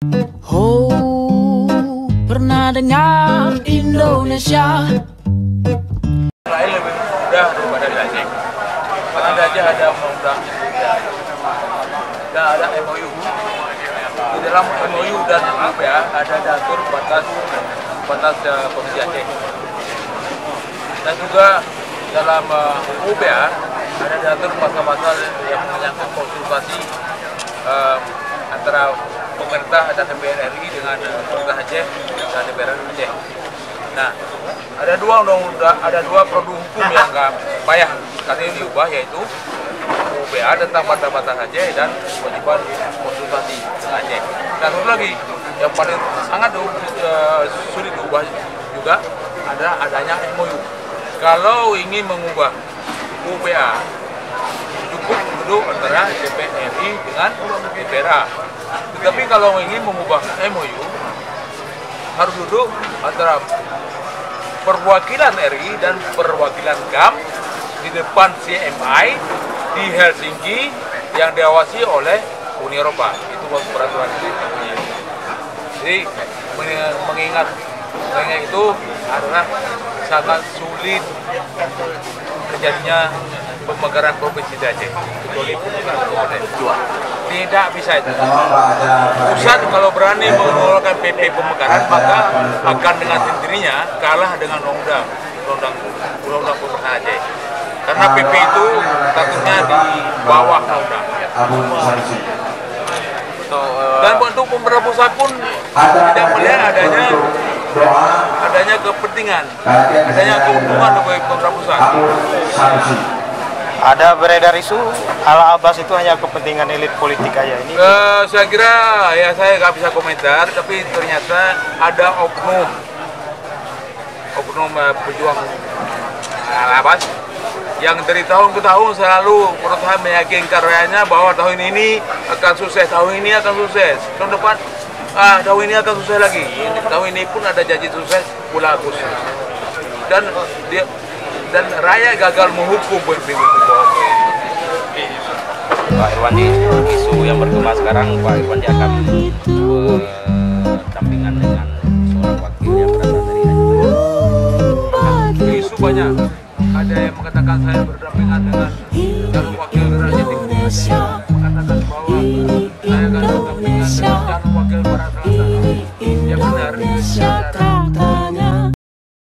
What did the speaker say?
Oh, pernah dengar Indonesia? Lain lebih mudah daripada di Aceh. Karena di Aceh ada undang-undang dan ada MOU. Di dalam MOU dan UPA ada diatur batas provinsi Aceh. Dan juga dalam UPA ada diatur pasal-pasal yang menyangkut konsultasi antara pemerintah dan DPR RI dengan pemerintah Aceh dan DPR Aceh. Nah, ada dua produk hukum yang nggak payah katanya diubah, yaitu UPA tentang batas-batas Aceh dan kewajiban konsultasi Aceh. Dan satu lagi yang paling sangat sulit diubah juga adanya MOU. Kalau ingin mengubah UPA cukup duduk antara DPR RI dengan DPR. Tetapi kalau ingin mengubah MOU harus duduk antara perwakilan RI dan perwakilan GAM di depan CMI di Helsinki yang diawasi oleh Uni Eropa. Itu peraturan ini. Jadi mengingat itu adalah sangat sulit terjadinya pemekaran provinsi Aceh, kecuali pemekaran kabupaten. Tidak bisa itu. Pusat kalau berani mengeluarkan PP pemekaran maka akan dengan sendirinya kalah dengan undang-undang pemekaran Aceh. Karena PP itu statusnya di bawah undang. Dan untuk pemerintah pusat pun tidak melihat adanya kepentingan, adanya keuntungan bagi pemerintah pusat. Ada beredar isu ala Abbas itu hanya kepentingan elit politik aja ini. Saya kira ya saya nggak bisa komentar, tapi ternyata ada oknum pejuang ala Abbas yang dari tahun ke tahun selalu berusaha meyakinkan rakyatnya bahwa tahun ini akan sukses, tahun ini akan sukses, tahun depan tahun ini akan sukses lagi. Tahun ini pun ada janji sukses bulan Agustus. Dan rakyat gagal menghukum pemimpin bohong. Pak Irwandi, isu yang berkembang sekarang, Pak Irwandi akan berdampingan dengan seorang wakil yang berasal dari Aceh. Isu banyak. Ada yang mengatakan saya berdampingan dengan wakil rakyat Indonesia.